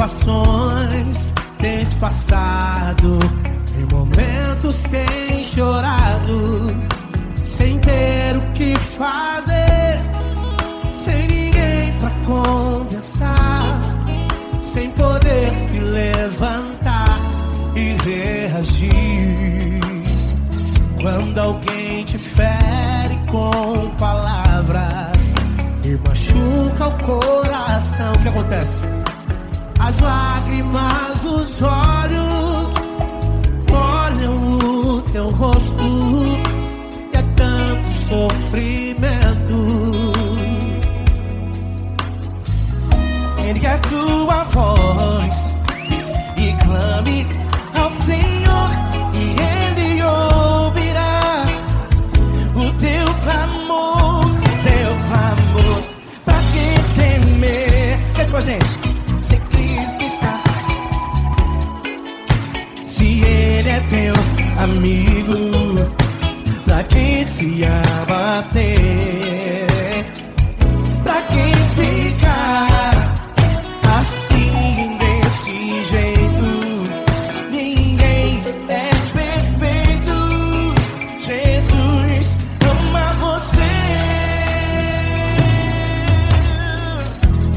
provações tens passado, em momentos tens chorado, sem ter o que fazer, sem ninguém pra conversar, sem poder se levantar e reagir. Quando alguém te fere com palavras e machuca o coração, o que acontece? As lágrimas dos olhos molham o teu rosto, e é tanto sofrimento. Ergue a tua voz e clame ao Senhor, e Ele ouvirá o teu clamor, pra que temer? Cante com a gente. Se Cristo está, se Ele é teu amigo, pra que se abater? Pra que ficar assim desse jeito? Ninguém é perfeito. Jesus ama você.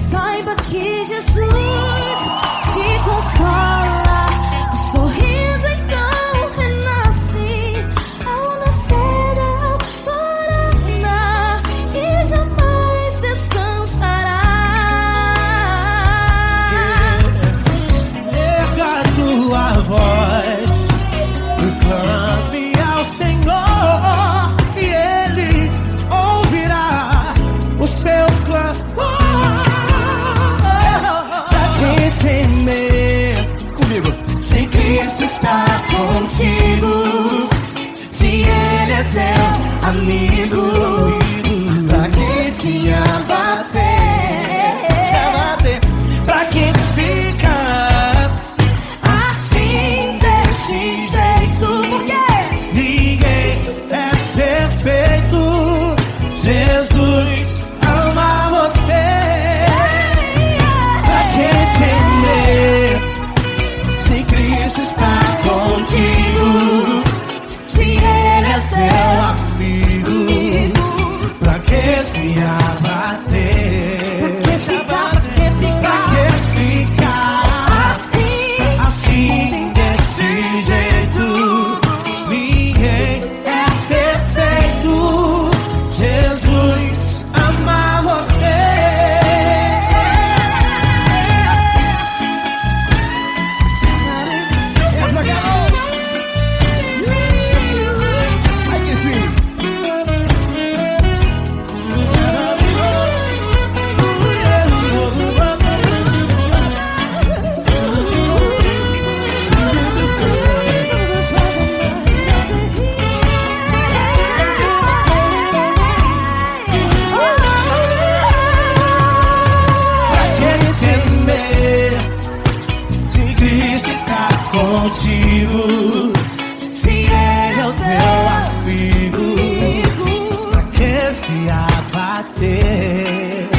Saiba que Jesus te consola, o sorriso então renasce ao nascer da alvorada, e jamais descansará. Erga a tua voz e clame ao Senhor, e Ele ouvirá o seu clamor. Pra que temer? Comigo. Se Cristo está contigo, se Ele é teu amigo, pra que se abater? Pra que ficar assim desse jeito? Porque Ninguém é perfeito. Jesus ama você. Pra que temer? Se Cristo está contigo, se Ele é Teu amigo, pra que se abater? Pra que ficar assim desse jeito? Ninguém é perfeito. Jesus ama você. Essa garota. Ai que sim. Pra que temer? Se Cristo está contigo, se Ele é o teu amigo, pra que se abater?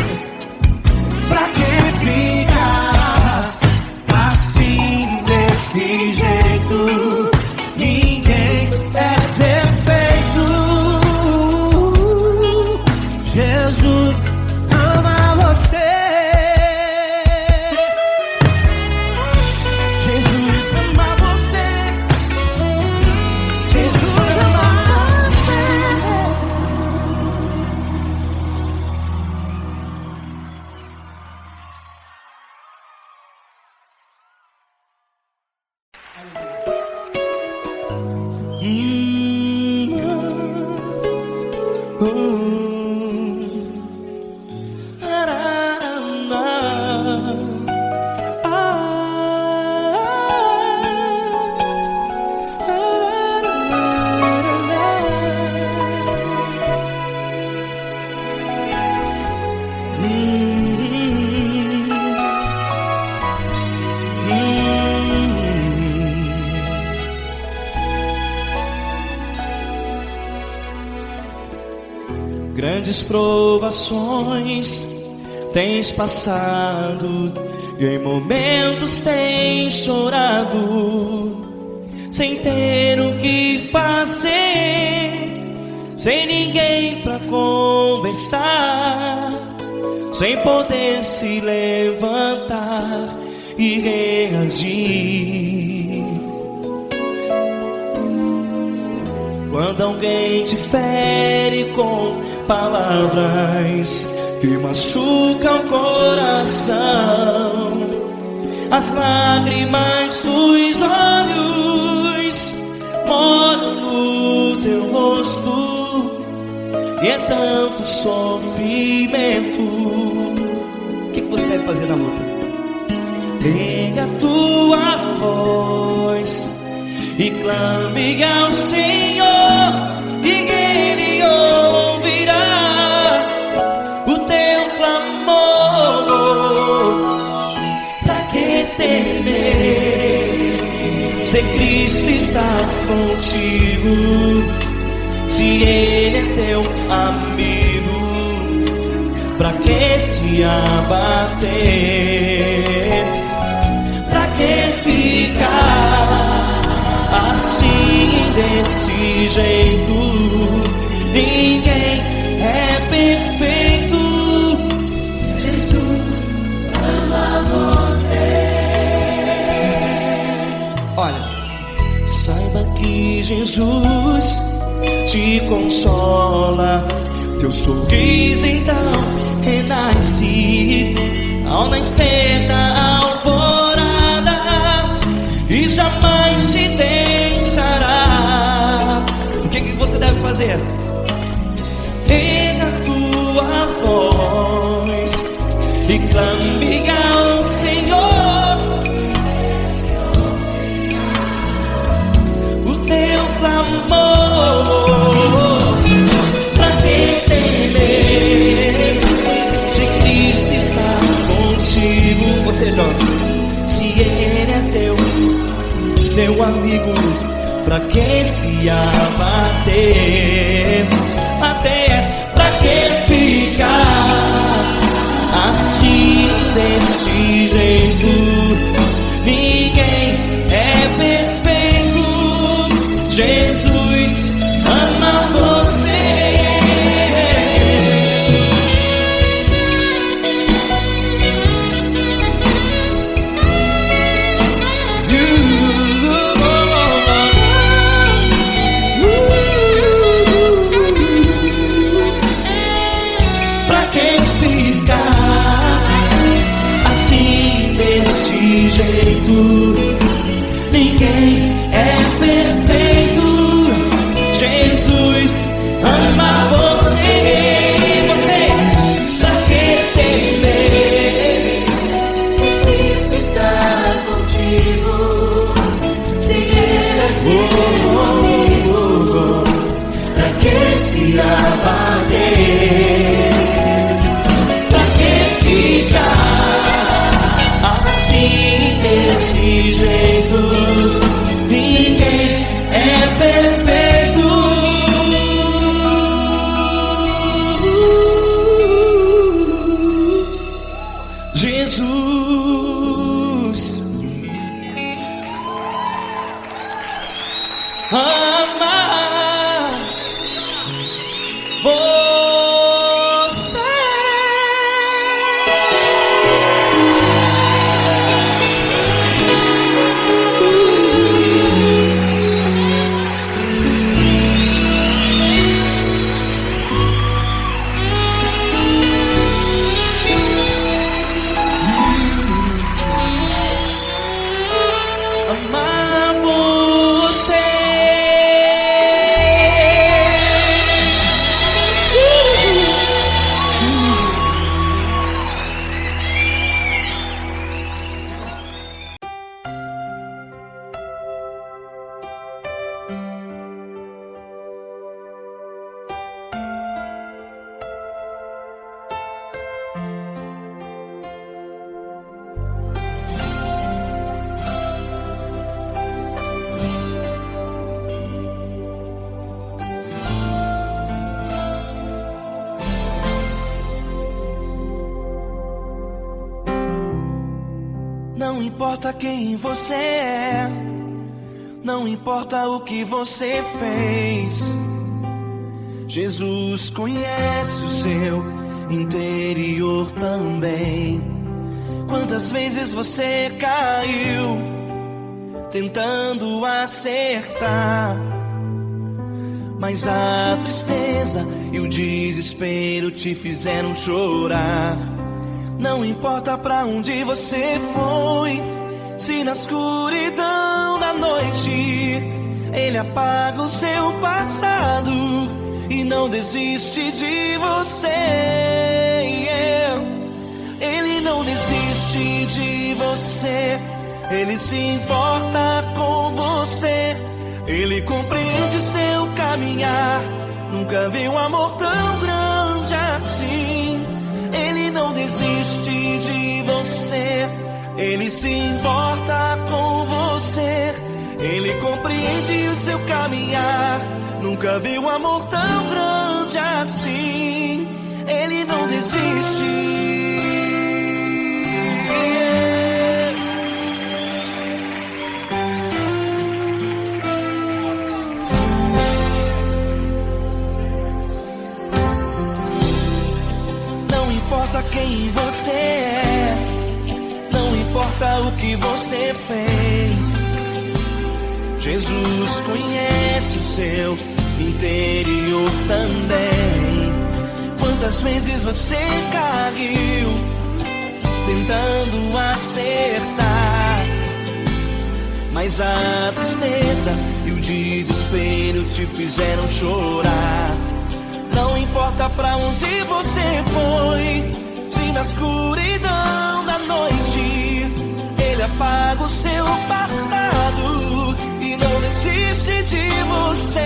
Pra que ficar assim desse jeito? Ninguém é perfeito. Jesus ama você. Jesus ama você. Jesus ama você. Grandes provações tens passado e em momentos tens chorado, sem ter o que fazer, sem ninguém pra conversar, sem poder se levantar e reagir. Quando alguém te fere com palavras que machucam o coração, as lágrimas dos olhos molham no teu rosto, e é tanto sofrimento. O que você deve fazer na luta? Pega a tua voz e clame ao Senhor, e Ele ouvirá o teu clamor. Pra que temer, se Cristo está contigo, se Ele é teu amigo? Pra que se abater? Pra que ficar assim, desse jeito? Ninguém é perfeito. Jesus ama você. Olha, saiba que Jesus te consola, teu sorriso então renasce ao nascer da alvorada, e jamais te deixará. O que você deve fazer? Pega a tua voz e clame ao Senhor, o teu clamor. Pra que temer, se Cristo está contigo? Você joga. Se Ele é teu amigo, pra que se abater? Até pra que ficar assim, desse jeito? Ninguém é perfeito. Jesus ama você. Pra que ficar assim, desse jeito? Ninguém é perfeito. Jesus ama você. Pra que temer, se Cristo está contigo, se Ele é teu amigo? Pra que se abater? Pra que ficar assim, desse jeito? Ninguém é perfeito. Jesus ama você. Amar você. Não importa quem você é, não importa o que você fez, Jesus conhece o seu interior também. Quantas vezes você caiu tentando acertar, mas a tristeza e o desespero te fizeram chorar. Não importa pra onde você foi, se na escuridão da noite Ele apaga o seu passado e não desiste de você. Ele não desiste de você, Ele se importa com você, Ele compreende seu caminhar. Nunca vi um amor tão grande assim. Ele não desiste de você, Ele se importa com você, Ele compreende o seu caminhar. Nunca vi um amor tão grande assim. Ele não desiste. Não importa quem você é, não importa o que você fez, Jesus conhece o seu interior também. Quantas vezes você caiu tentando acertar, mas a tristeza e o desespero te fizeram chorar. Não importa pra onde você foi, se na escuridão da noite Ele apaga o seu passado e não desiste de você.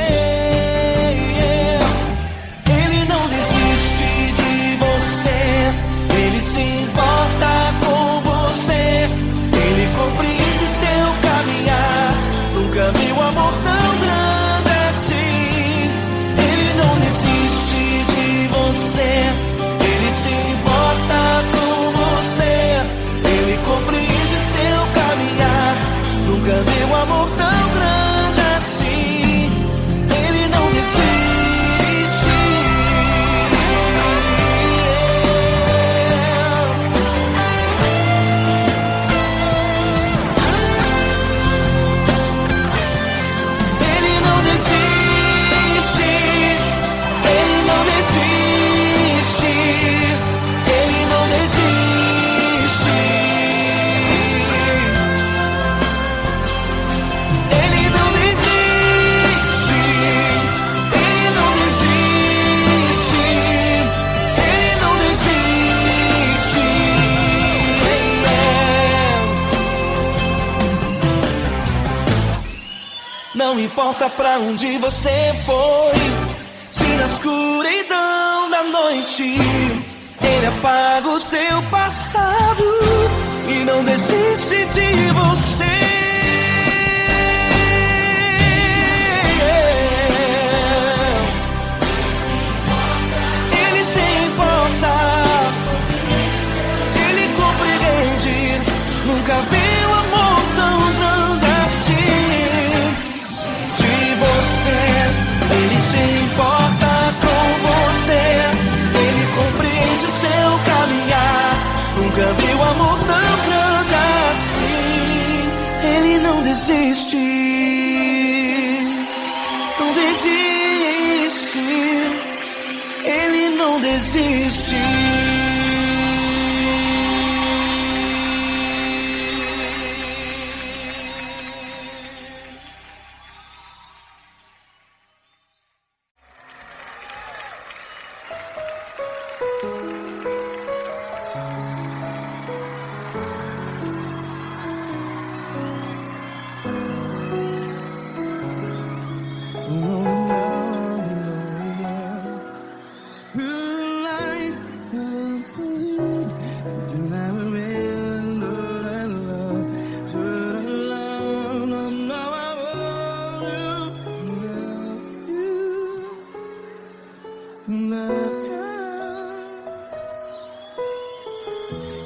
Ele não desiste de você, Ele se importa com você, Ele compreende seu caminhar. Nunca vi um amor tão grande assim. Ele não desiste de você, Ele se importa com você, Ele compreende seu caminhar. Nunca vi um amor tão grande assim. Ele não desiste. Ele não desiste. Ele não desiste. Ele não desiste. Ele não desiste. Ele não desiste. Ele não desiste. Não importa pra onde você foi, se na escuridão da noite Ele apaga o seu passado e não desiste de você. Ele se importa, Ele compreende. Nunca vi um amor tão grande assim. De você, Ele se importa com você, Ele compreende seu caminhar. Nunca vi um amor tão grande assim. Ele não desiste, não desiste. Ele não desiste.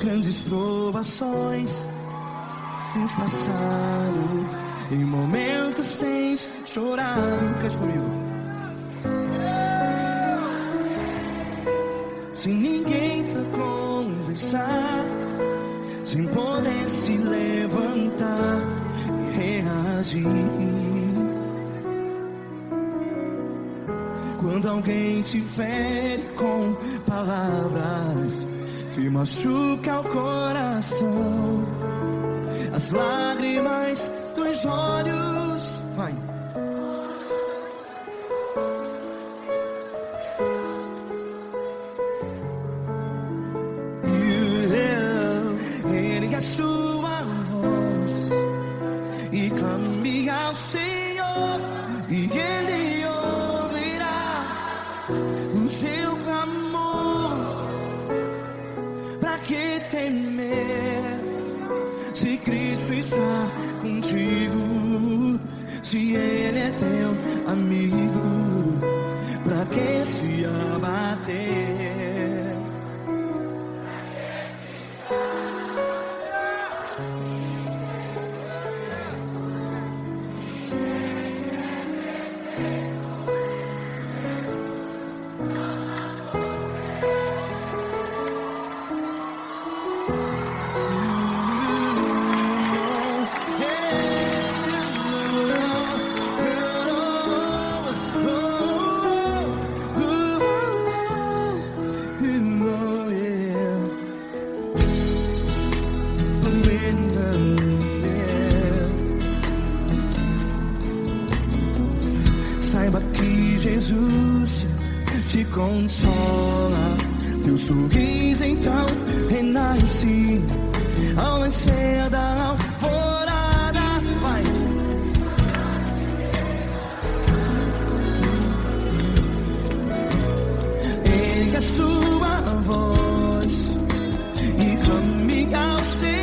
Grandes provações tens passado, em momentos tens chorado. Cante comigo. Sem ninguém pra conversar, sem poder se levantar e reagir. Quando alguém te fere com palavras que machucam o coração, as lágrimas dos olhos, vai. Ergue a sua voz e clame ao Senhor, e Ele ouvirá o seu clamor. Pra que temer, se Cristo está contigo? Se Ele é teu amigo, pra que se abater? Saiba que Jesus te consola, teu sorriso então renasce ao nascer da alvorada. Vai. Ergue a sua voz e clame ao Senhor.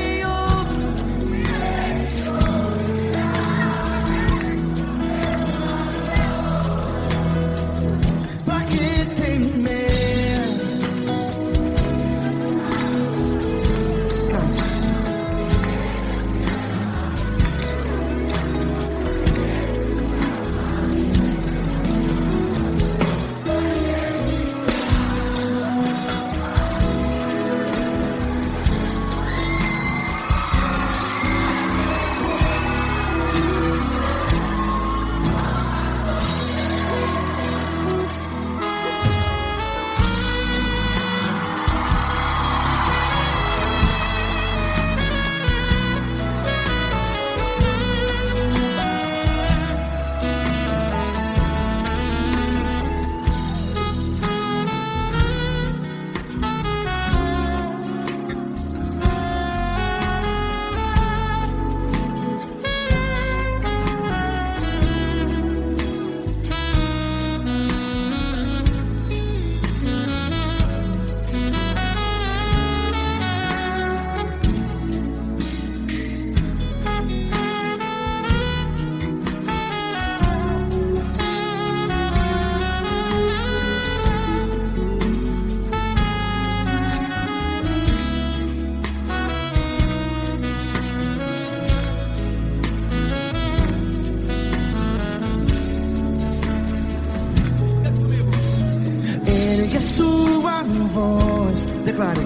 Ergue a sua voz, declare.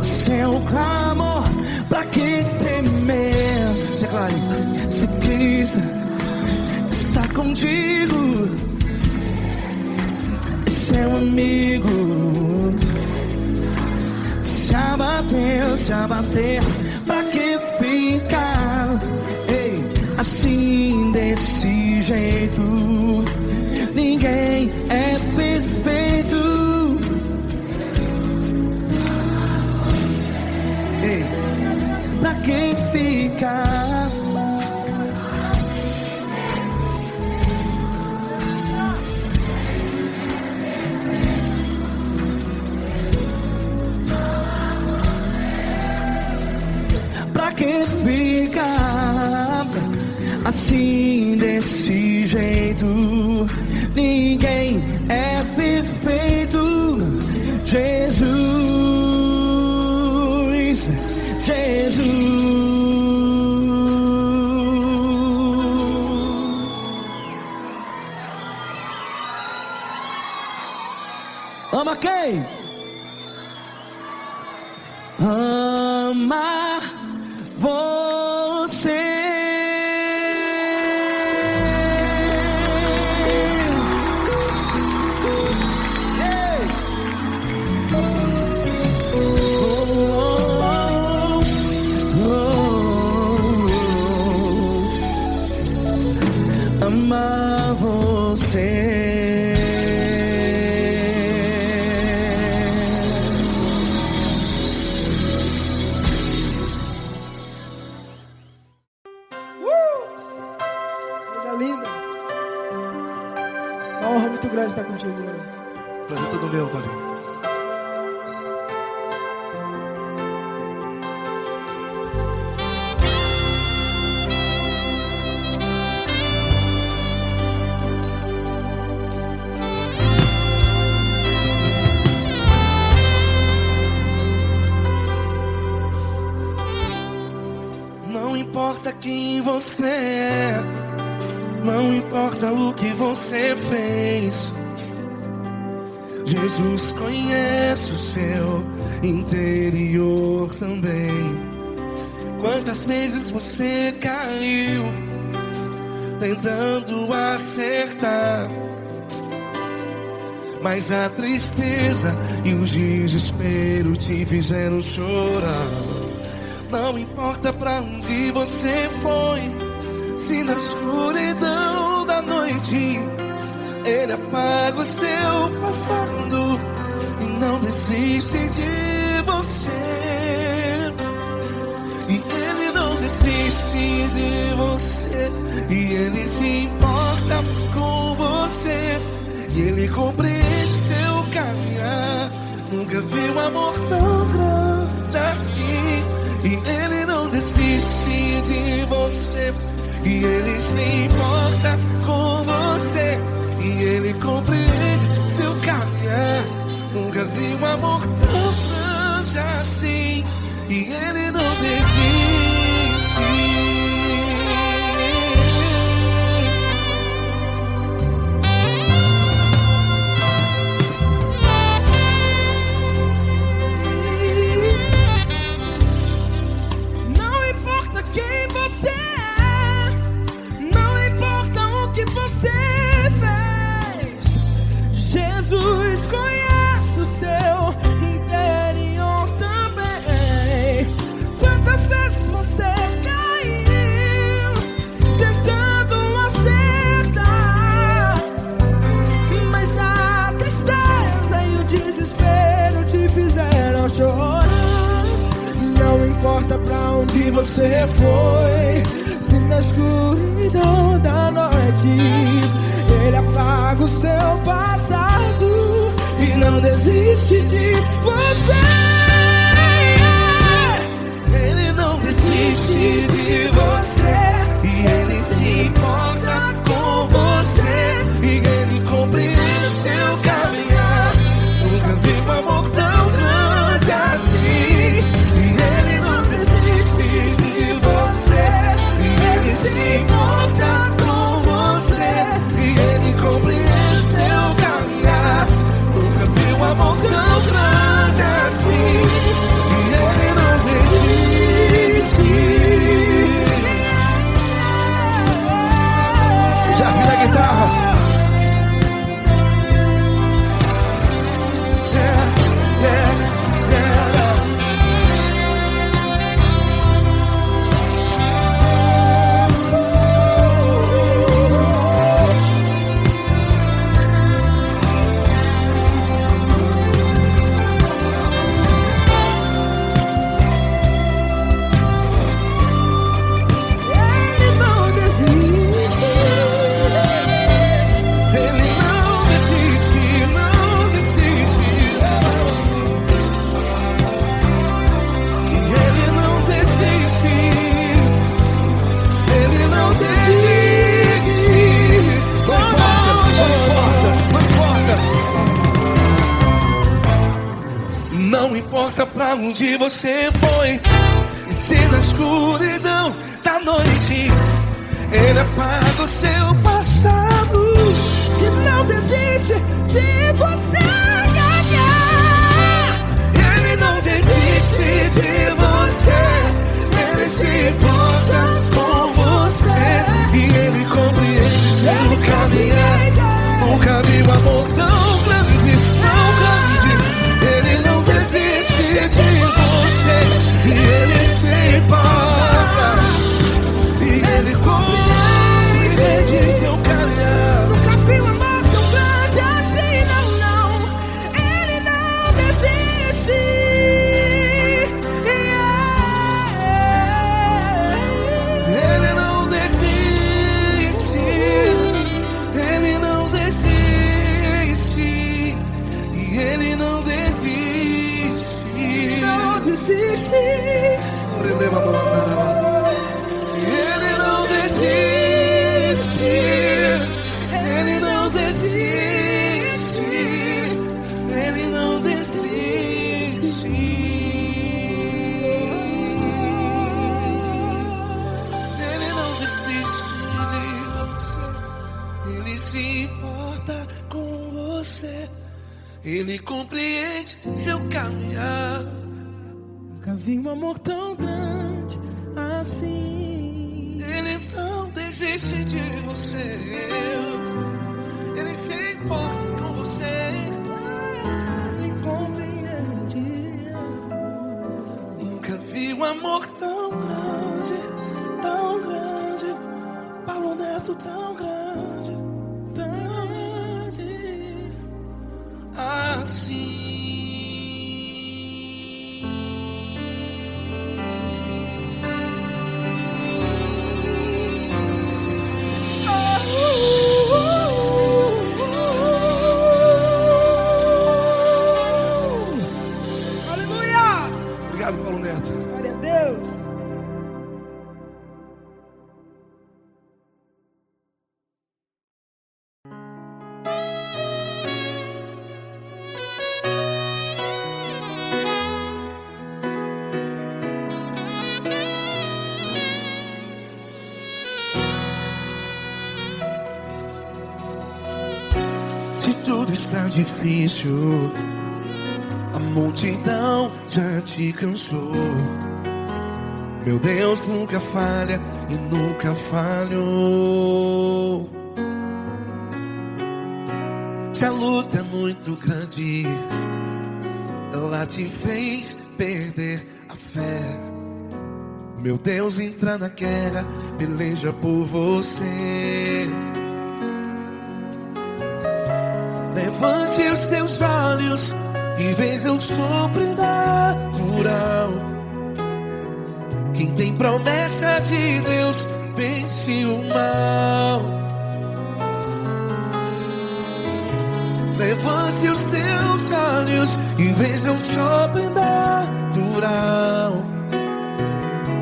Seu clamor, pra que temer? Declare. Se Cristo está contigo, é seu amigo. Se abater, pra que ficar, ei, assim desse jeito? Ninguém é perfeito. Ei, pra que ficar? Pra que ficar assim desse jeito? Ninguém é Ama quem? Ama você. Amar você. Coisa linda. Uma honra muito grande estar contigo, mano. Prazer todo meu, Paulinho. Não importa quem você é, não importa o que você fez, Jesus conhece o seu interior também. Quantas vezes você caiu tentando acertar, mas a tristeza e o desespero te fizeram chorar. Não importa pra onde você foi, se na escuridão da noite Ele apaga o seu passado e não desiste de você. E Ele não desiste de você, e Ele se importa com você, e Ele compreende seu caminhar. Nunca vi um amor tão grande assim. E Ele não desiste de você, e Ele se importa com você, e Ele compreende seu caminhar. Nunca vi um amor tão grande assim. E Ele não desiste. Jesus conhece o seu interior também. Quantas vezes você caiu tentando acertar, mas a tristeza e o desespero te fizeram chorar. Não importa pra onde você foi, se na escuridão da noite Ele apaga o seu passado e não desiste de você. Ele não desiste de você, e Ele se importa com você, e Ele compreende seu caminhar. Nunca vi um amor tão grande assim. E Ele não desiste de você, e Ele se importa com você, e Ele compreende seu caminhar. Nunca vi um amor tão grande assim. E Ele não desiste. Já vi a guitarra. Yeah, yeah, yeah. Ele não desiste. Ele não desiste, não desiste. E Ele não desiste. Ele não desiste. Não importa, não importa. Não importa pra onde você foi, e se na escuridão da noite Ele apaga o seu passado E não desiste de você. Nunca vi um amor tão grande, tão grande. Ele não desiste de você, e ele se importa, e ele compreende seu caminhar. Nunca vi um amor tão grande assim, não, não. Ele não desiste. Ele não desiste, ele não desiste, e ele não desiste. Não desiste. Ele não desiste, ele não desiste, ele não desiste. Ele não desiste de você, ele se importa com você, ele compreende seu caminhar. Nunca vi um amor tão grande assim. Ele não desiste de você, ele se importa com você, Ele compreende. nunca vi um amor tão grande, Paulo Neto tão grande, assim. Aleluia! Obrigado, Paulo Neto. Glória a Deus. Se tudo está difícil, a multidão já te cansou. Meu Deus nunca falha e nunca falhou. Se a luta é muito grande, ela te fez perder a fé. Meu Deus entra na guerra, peleja por você. Levante os teus olhos e veja o sobrenatural. Quem tem promessa de Deus vence o mal. Levante os teus olhos e veja o sobrenatural.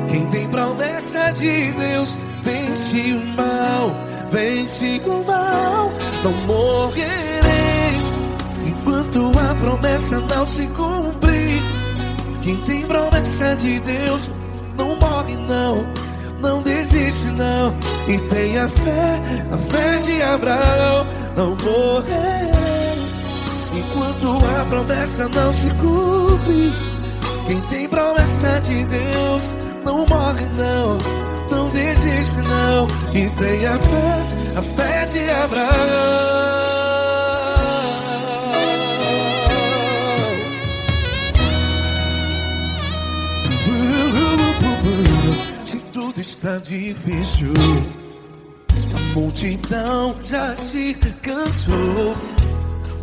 Quem tem promessa de Deus vence o mal, vence o mal. Não morrerei enquanto a promessa não se cumprir. Quem tem promessa de Deus não morre não, não desiste não. E tenha fé, a fé de Abraão. Não morrerei enquanto a promessa não se cumpre. Quem tem promessa de Deus não morre não, não desiste não. E tenha fé, a fé de Abraão. Se tudo está difícil, a multidão já te cansou.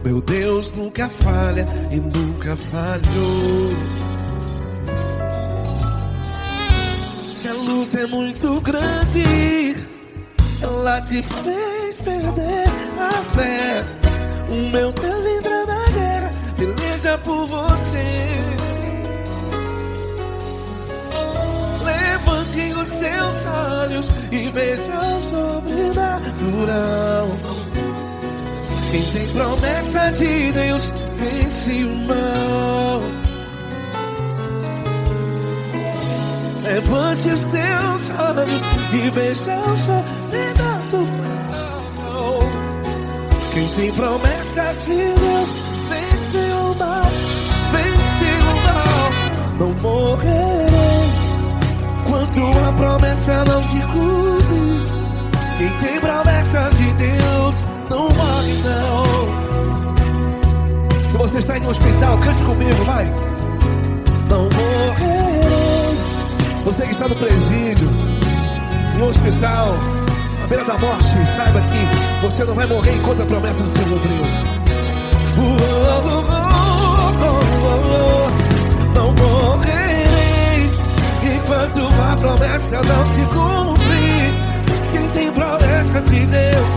Meu Deus nunca falha e nunca falhou. Se a luta é muito grande, ela te fez perder a fé. O meu Deus entra na guerra, peleja por você. Levante os teus olhos e veja o sobrenatural. Quem tem promessa de Deus vence o mal. Levante os teus olhos e veja o sobrenatural. Quem tem promessa de Deus vence o mal, vence o mal. Não morrerei enquanto a promessa não se cumpre. Quem tem promessa de Deus não morre não, hospital, cante comigo, vai. Não morrerei. Você que está no presídio, no hospital, à beira da morte, saiba que você não vai morrer enquanto a promessa não se cumpriu. Não morrerei enquanto a promessa não se cumprir. Quem tem promessa de Deus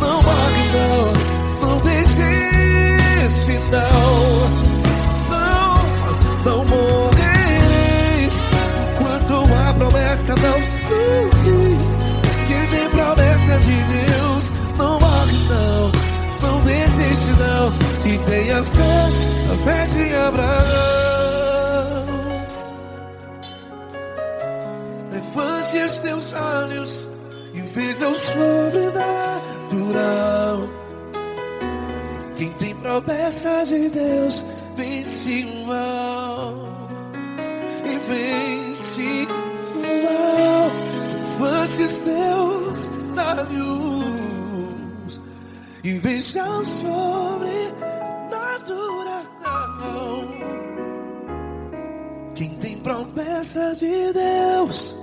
não morre não, não desiste não morrerei enquanto a promessa não se cumprir. Quem tem promessa de Deus não morre não desiste não. E tenha fé, a fé de Abraão. Levante os teus olhos e veja o sobrenatural. Quem tem promessa de Deus vence o mal e vence o mal. Levante os teus olhos e veja o sobrenatural. Quem tem promessa de Deus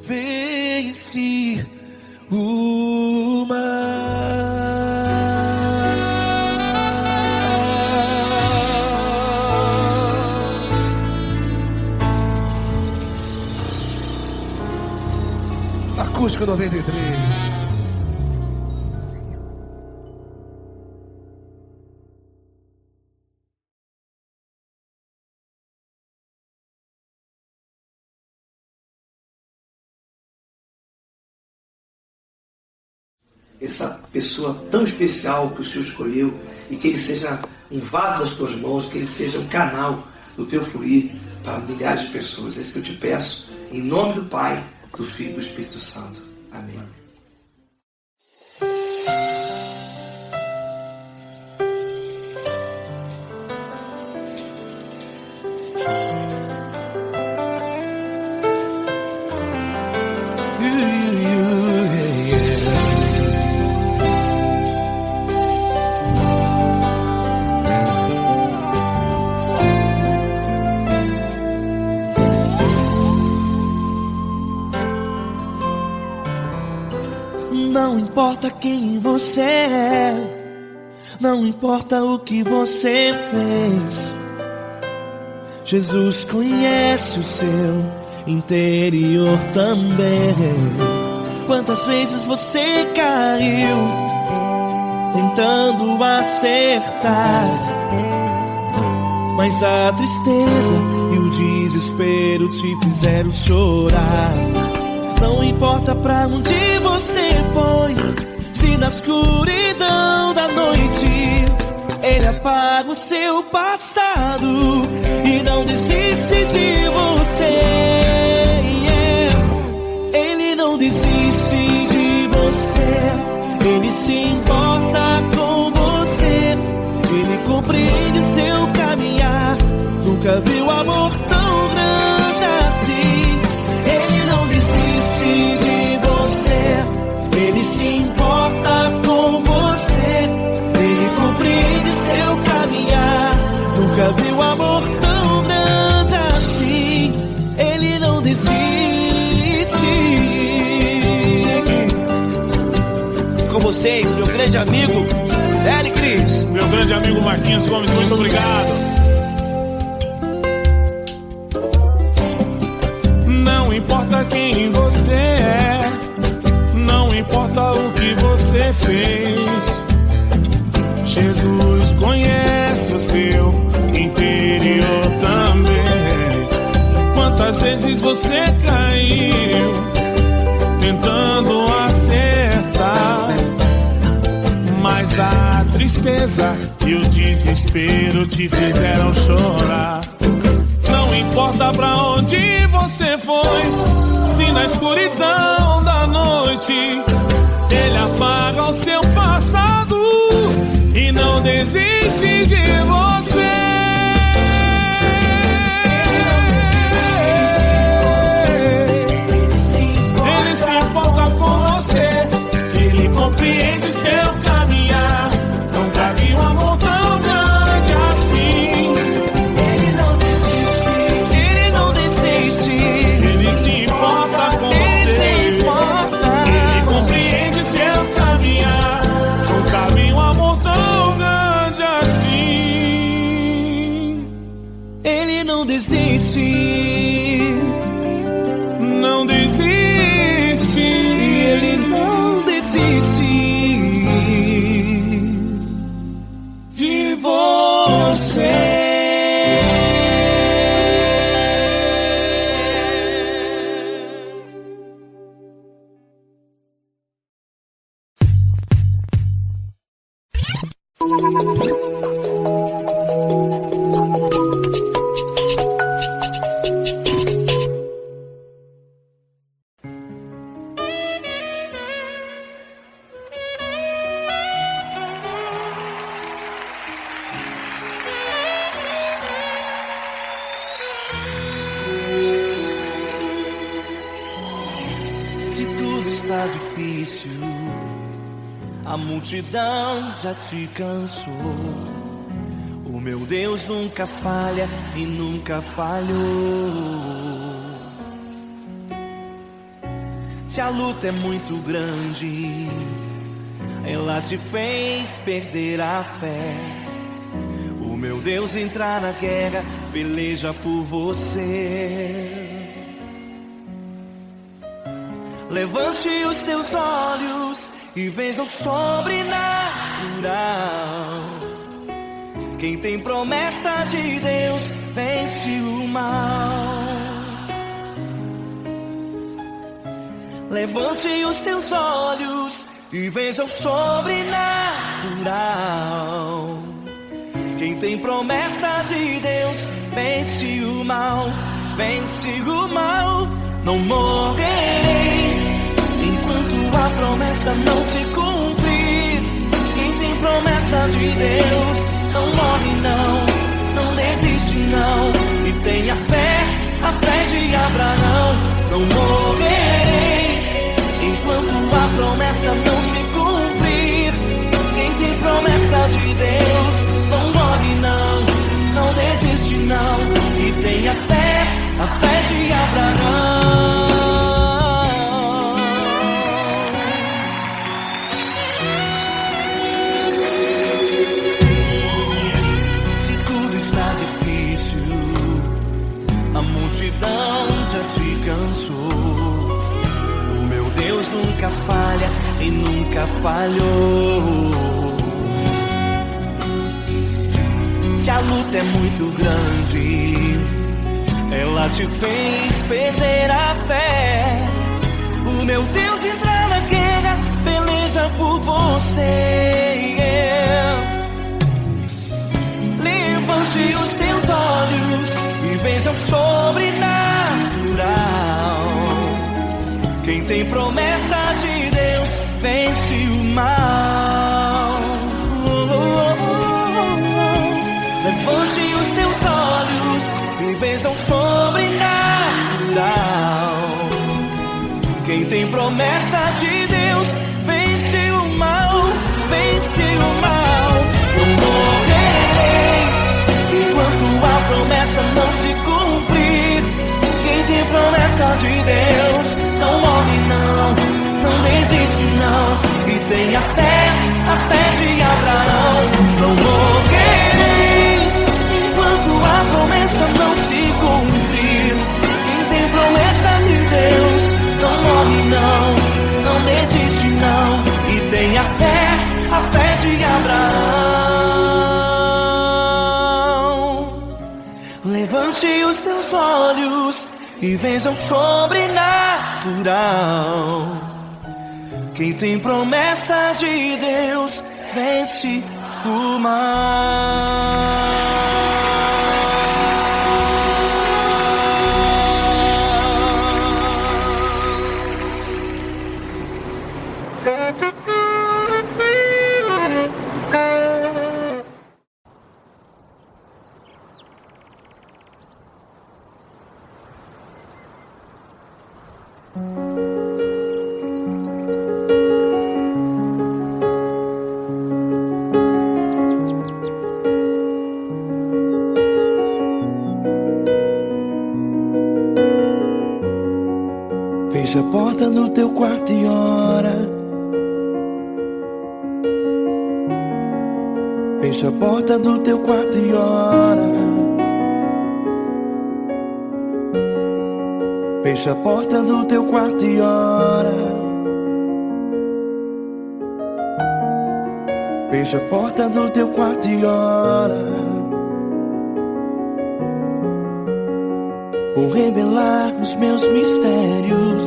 vence o mal. Acústico 93. Essa pessoa tão especial que o Senhor escolheu, e que ele seja um vaso das tuas mãos, que ele seja um canal do teu fluir para milhares de pessoas. É isso que eu te peço, em nome do Pai, do Filho e do Espírito Santo. Amém. Não importa quem você é, não importa o que você fez, Jesus conhece o seu interior também. Quantas vezes você caiu tentando acertar, mas a tristeza e o desespero te fizeram chorar. Não importa pra onde você foi, se na escuridão da noite Ele apaga o seu passado e não desiste de você. Ele não desiste de você, Ele se importa com você, Ele compreende seu caminhar. Nunca viu amor tão grande assim. Ele não desiste de você, Ele se importa com você, Ele compreende seu caminhar. Nunca viu amor tão grande assim. Ele não desiste. Com vocês, meu grande amigo L. Cris. Meu grande amigo Marquinhos Gomes, muito obrigado. Não importa quem você é, não importa o que você fez, Jesus conhece o seu interior também. Quantas vezes você caiu tentando acertar, mas a tristeza e o desespero te fizeram chorar. Não importa pra onde você foi, se na escuridão da noite Ele apaga o seu passado e não desiste de você. Ele se importa com você, Ele compreende seu caminhar. Nunca vi um amor tão grande assim. desiste. Não desiste. E Ele não desiste de você. Se tudo está difícil, a multidão já te cansou. O meu Deus nunca falha e nunca falhou. Se a luta é muito grande, ela te fez perder a fé. O meu Deus entra na guerra, peleja por você. Levante os teus olhos e veja o sobrenatural. Quem tem promessa de Deus vence o mal. Levante os teus olhos e veja o sobrenatural. Quem tem promessa de Deus vence o mal. Vence o mal. Não morrerei enquanto a promessa não se cumprir. Quem tem promessa de Deus não morre não, não desiste não. E tenha fé, a fé de Abraão. Não morrerei enquanto a promessa não se cumprir. Quem tem promessa de Deus não morre não, não desiste não. E tenha fé, a fé de Abraão. Se tudo está difícil, a multidão já te cansou. O meu Deus nunca falha e nunca falhou. Se a luta é muito grande, ela te fez perder a fé. O meu Deus entra na guerra, peleja por você. Levante os teus olhos e veja o sobrenatural. Quem tem promessa de Deus vence o mal. Levante os teus olhos e veja o sobrenatural. Quem tem promessa de Deus vence o mal, vence o mal. Não morrerei enquanto a promessa não se cumprir. Quem tem promessa de Deus não morre não, não desiste não. E tenha fé, a fé de Abraão. Não morrerei enquanto a promessa não se cumprir. Quem tem promessa de Deus não morre não, não desiste não. E tenha fé, a fé de Abraão. Levante os teus olhos e veja o sobrenatural. Quem tem promessa de Deus vence o mal. Fecha a porta do teu quarto e ora. Fecha a porta do teu quarto e ora. Fecha a porta do teu quarto e ora. Fecha a porta do teu quarto e ora. Vou revelar os meus mistérios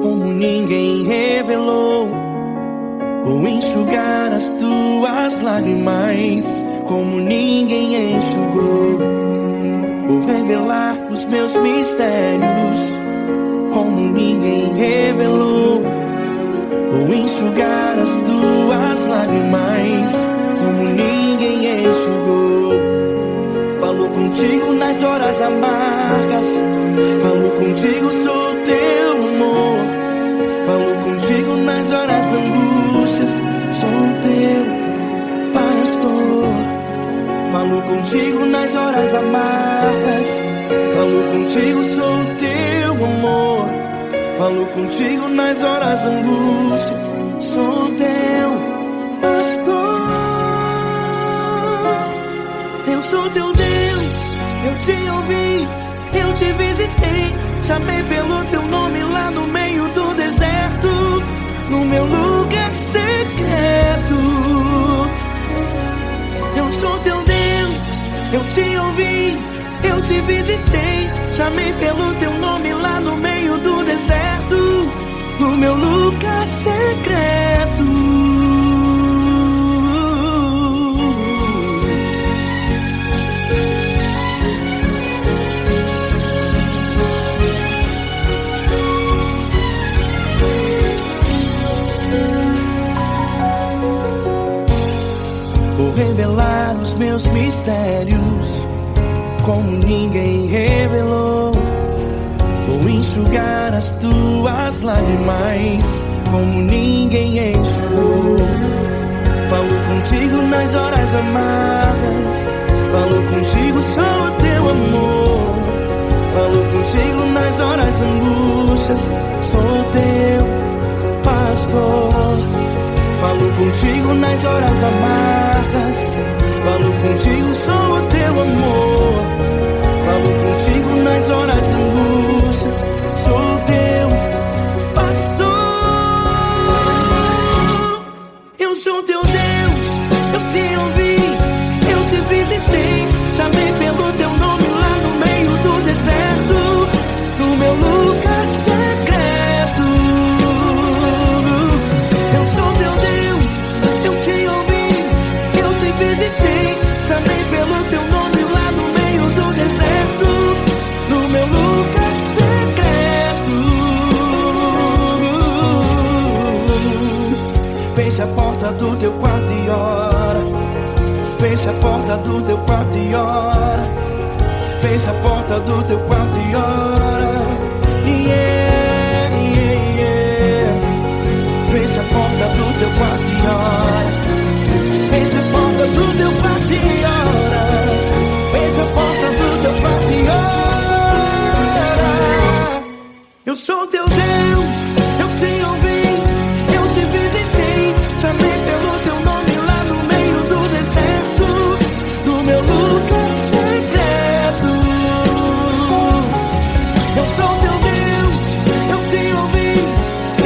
como ninguém revelou. Vou enxugar as tuas lágrimas como ninguém enxugou. Vou revelar os meus mistérios como ninguém revelou. Vou enxugar as tuas lágrimas como ninguém enxugou. Falo contigo nas horas amargas, falo contigo, sou teu amor. Falo contigo nas horas da angústias, sou teu pastor. Falo contigo nas horas amargas, falo contigo, sou teu amor. Falo contigo nas horas da angústias, sou teu pastor. Eu sou teu Deus, eu te ouvi, eu te visitei. Chamei pelo teu nome lá no meio do deserto, no meu lugar secreto. Eu sou teu Deus, eu te ouvi, eu te visitei. Chamei pelo teu nome lá no meio do deserto, no meu lugar secreto. Vou revelar os meus mistérios como ninguém revelou. Vou enxugar as tuas lágrimas como ninguém enxugou. Falo contigo nas horas amargas, falo contigo, sou teu amor. Falo contigo nas horas angústias, sou teu pastor. Falo contigo nas horas amargas, falo contigo, sou teu amor. Falo contigo nas horas angústias, sou teu pastor. Eu sou teu Deus, eu te ouvi, eu te visitei. Chamei pelo teu nome lá no meio do deserto, no meu lugar secreto. Eu sou teu Deus, eu te ouvi, eu te visitei. Chamei pelo teu nome lá no meio do deserto, no meu lugar secreto. Fecha a porta do teu quarto e ora. Fecha a porta do teu quarto e ora. Fecha a porta do teu quarto e ora. Yeah, yeah, yeah. Fecha a porta do teu quarto e ora. Fecha a porta do teu quarto e ora. Fecha a porta do teu quarto e ora. Eu sou teu Deus, eu te ouvi, eu te visitei. Chamei pelo teu nome lá no meio do deserto, no meu lugar secreto. Eu sou teu Deus, eu te ouvi,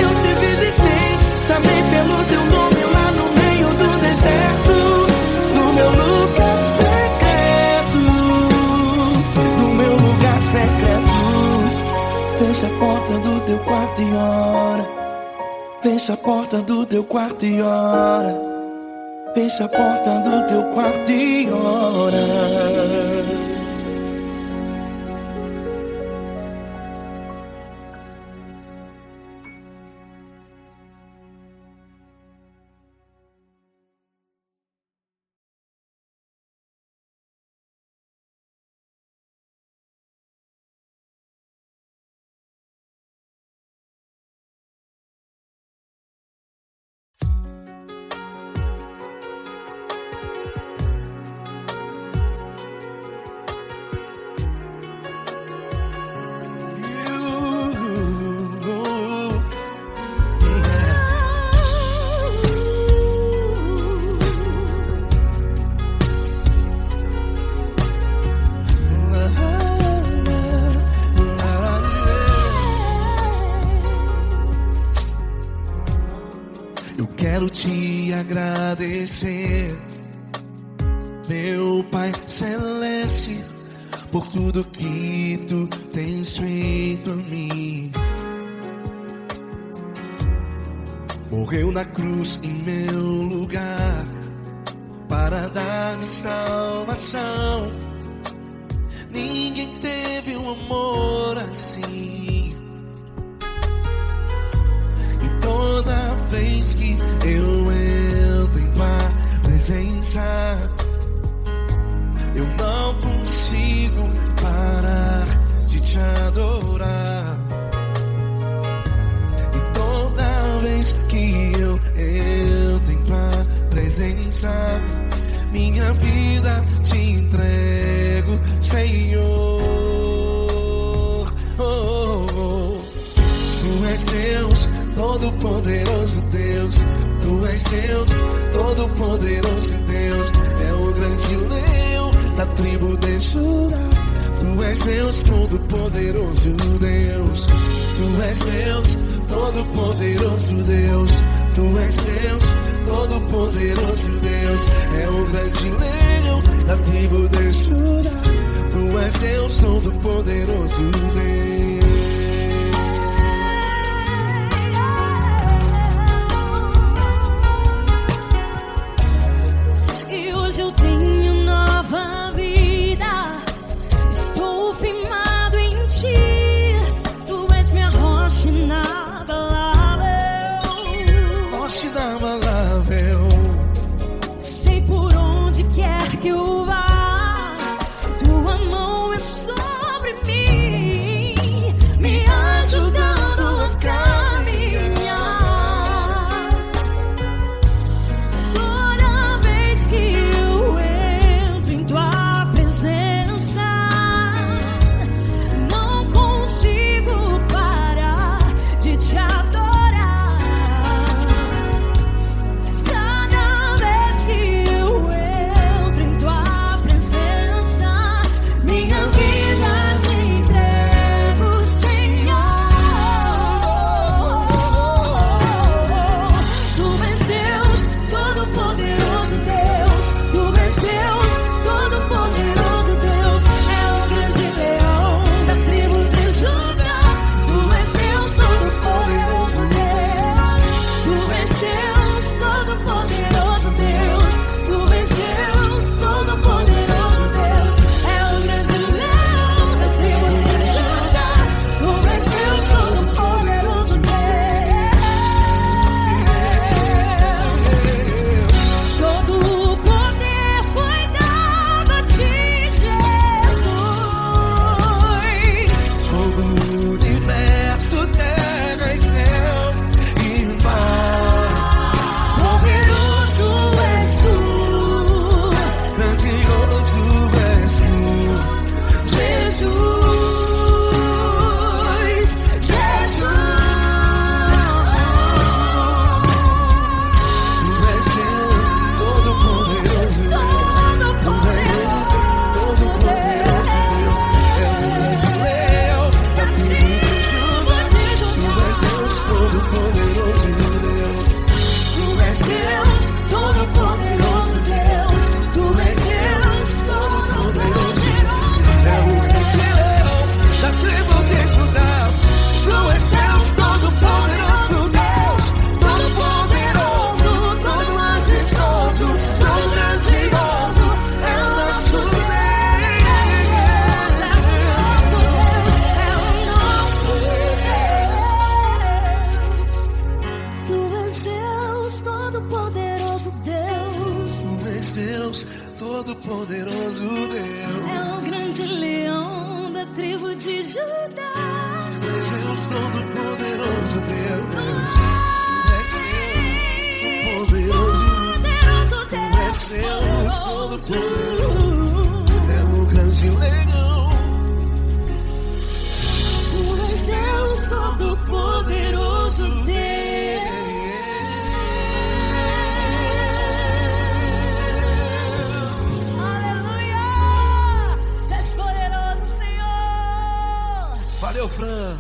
eu te visitei. Chamei pelo teu nome lá no meio do deserto, no meu lugar secreto, no meu lugar secreto. Fecha a porta do teu quarto e ora. Fecha a porta do teu quarto e ora. Fecha a porta do teu quarto e ora. quero te agradecer, meu Pai Celeste, por tudo que tu tens feito a mim. Morreu na cruz em meu lugar para dar-me salvação. Ninguém teve um amor assim. E toda vez que eu entro em tua presença, eu não consigo parar de te adorar. E toda vez que eu entro em tua presença, minha vida te entrego, Senhor. Oh, oh, oh. Tu és Deus, Todo-Poderoso Deus. Tu és Deus, Todo-Poderoso Deus. É o grande leão da tribo de Judá. Tu és Deus, Todo-Poderoso Deus. Tu és Deus, Todo-Poderoso Deus. Tu és Deus, Todo-Poderoso Deus. É o grande leão da tribo de Judá. Tu és Deus, Todo-Poderoso Deus. Eu tenho nova vida, estou firmado em ti. Tu és minha rocha inabalável, Rocha inabalável. sei por onde quer que eu vá, tua mão é sobre mim, me ajudando a caminhar. Toda vez que eu entro em tua presença, não consigo parar de te adorar. Cada vez que eu entro em tua presença, minha vida te entrego, Senhor. Tu és Deus, Todo-Poderoso Deus. Tu és Deus, Todo-Poderoso Deus. É o grande leão da tribo de Judá. Tu és Deus, Todo-Poderoso Deus. Tu és Deus, Todo-Poderoso Deus. Tu és Deus, Todo-Poderoso Deus. É o grande leão da tribo de Judá. Tu és Deus, Todo-Poderoso Deus. Todo o poder foi dado a ti, Jesus. Todo o universo, terra e céu e mar. Poderoso és tu, Grandioso és tu, Jesus. Jesus. Tu és Deus, Todo-Poderoso Deus. Tu és Deus, Todo-Poderoso Deus. É o grande leão da tribo de Judá. Tu és Deus, Todo-Poderoso Deus. Tu és Deus, Todo-Poderoso Deus. Tu és Deus, Todo-Poderoso É o grande leão da tribo de Judá. Tu és Deus, Todo-Poderoso Deus. Todo-Poderoso, todo majestoso, todo grandioso. É o nosso Deus. é o nosso Deus. Tu és Deus, Todo-Poderoso Deus. Tu és Deus, Todo-Poderoso Deus. É o grande leão da tribo de Judá. Tu és Deus, Todo-Poderoso Deus. Tu és Deus, Todo-Poderoso. Tu és Deus, Todo-Poderoso. É o grande leão. Tu és Deus, Todo-Poderoso Deus. Aleluia! Tu és poderoso, Senhor. Valeu, Fran.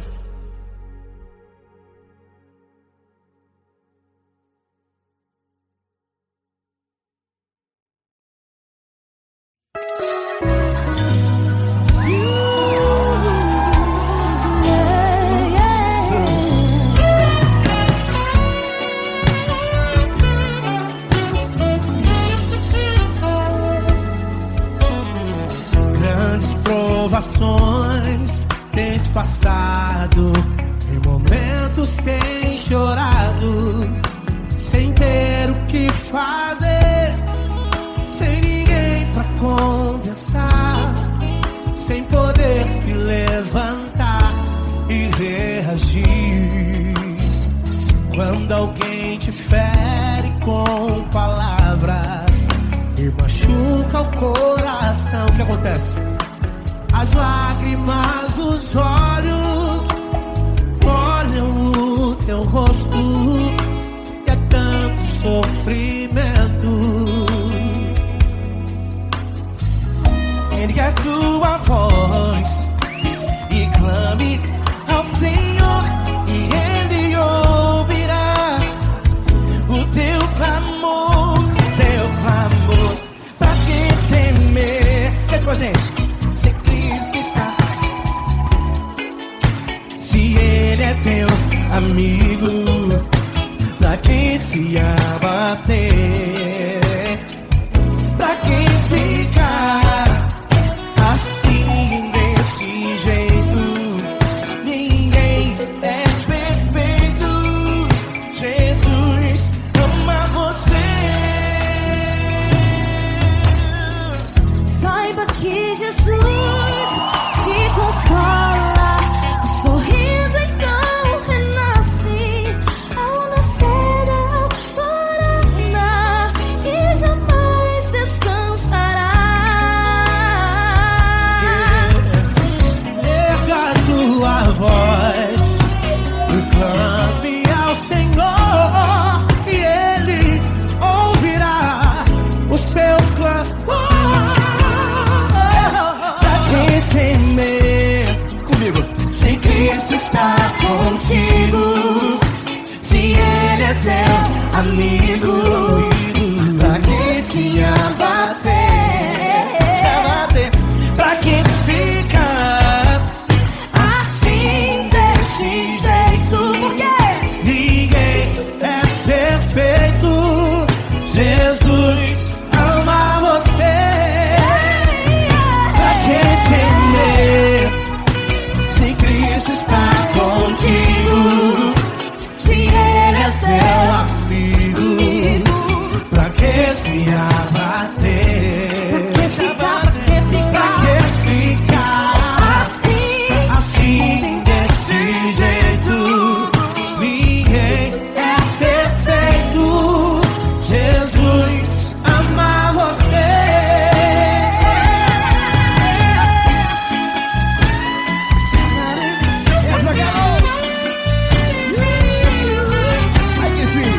provações tens passado, em momentos tens chorado, sem ter o que fazer, sem ninguém pra conversar, sem poder se levantar e reagir. Quando alguém te fere com palavras e machuca o coração, o que acontece? As lágrimas dos olhos molham o teu rosto e é tanto sofrimento. Ergue a tua voz e clame ao Senhor, e Ele ouvirá o teu clamor, pra que temer? Cante com a gente. Se Cristo está, se Ele é teu amigo, pra que se abater? Pra que ficar assim desse jeito? Ninguém é perfeito. Jesus ama você. Saiba que Jesus te consola, o sorriso então renasce ao nascer da alvorada e jamais descansará. Erga a tua voz e clame ao Senhor, e Ele ouvirá o seu clamor. Pra que temer? Comigo. Se Cristo está contigo, se Ele é teu amigo, pra que se abater? Pra que ficar assim desse jeito? Porque Ninguém é perfeito. Jesus ama você. Pra que temer? Se Cristo está contigo, se Ele é teu Amigo, pra que se abater? Pra que ficar assim desse jeito? Ninguém é perfeito. Jesus ama você. Aí que sim.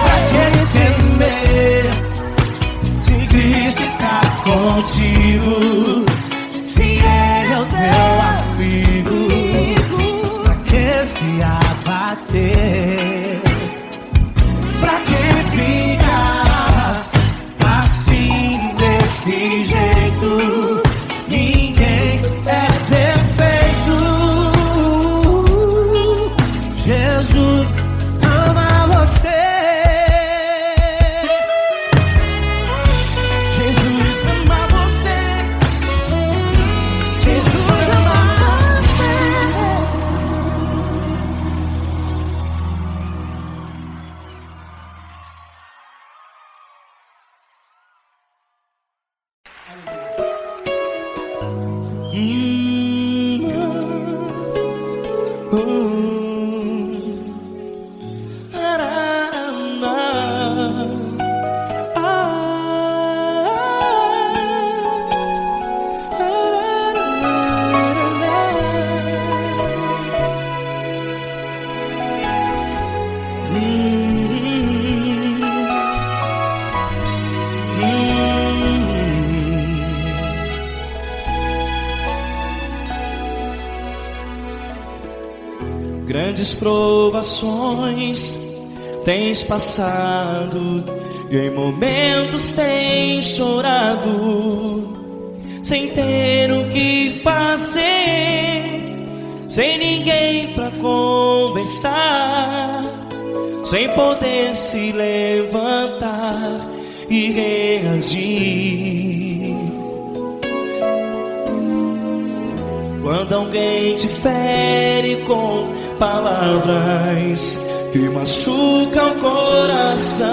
Pra que temer? Se Cristo está contigo, se Ele é o teu Amigo, pra que se abater? pra que ficar assim desse jeito? Ninguém é perfeito. Jesus ama você. Jesus ama você. Jesus ama você. Grandes provações tens passado, e em momentos tem chorado, sem ter o que fazer, sem ninguém pra conversar, sem poder se levantar e reagir. Quando alguém te fere com palavras que machucam o coração,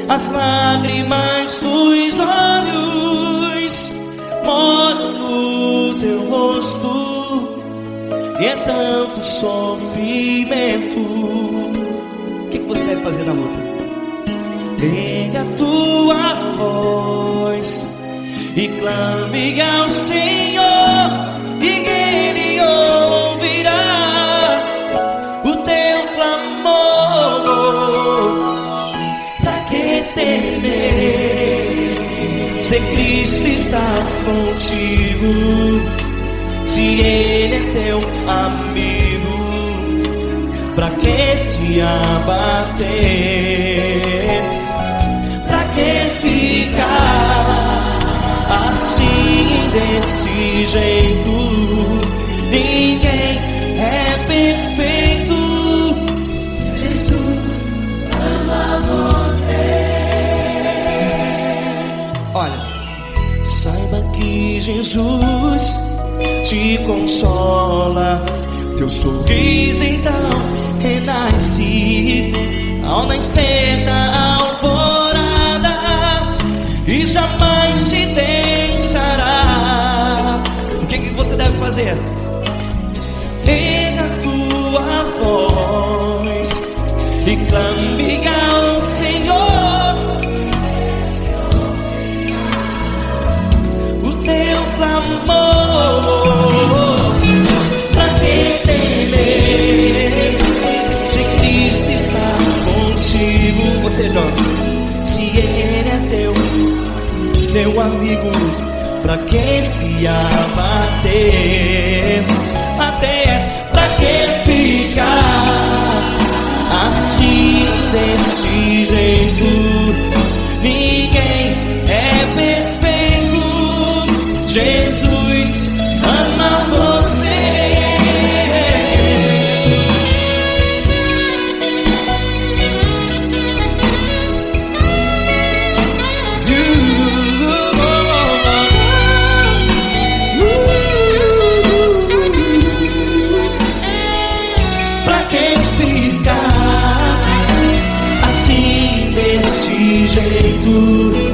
as lágrimas dos olhos moram no teu rosto, e é tanto sofrimento. O que você deve fazer na luta? Pega a tua voz e clame ao Senhor, e Ele ouvirá o teu clamor. Pra que temer, se Cristo está contigo, se Ele é teu amigo? Pra que se abater? Pra que ficar assim desse jeito? Ninguém é perfeito. Jesus ama você. Olha, saiba que Jesus te consola, teu sorriso então renasce ao nascer da alvorada, e jamais te deixará. O que você deve fazer? Pega a tua voz e clame ao Senhor, o teu clamor. Pra que temer, se Cristo está contigo? Ou seja, se Ele é teu amigo, pra que se abater? Até pra que ficar assim desse jeito? Ninguém é perfeito. Jesus ama você. Pra que ficar assim desse jeito?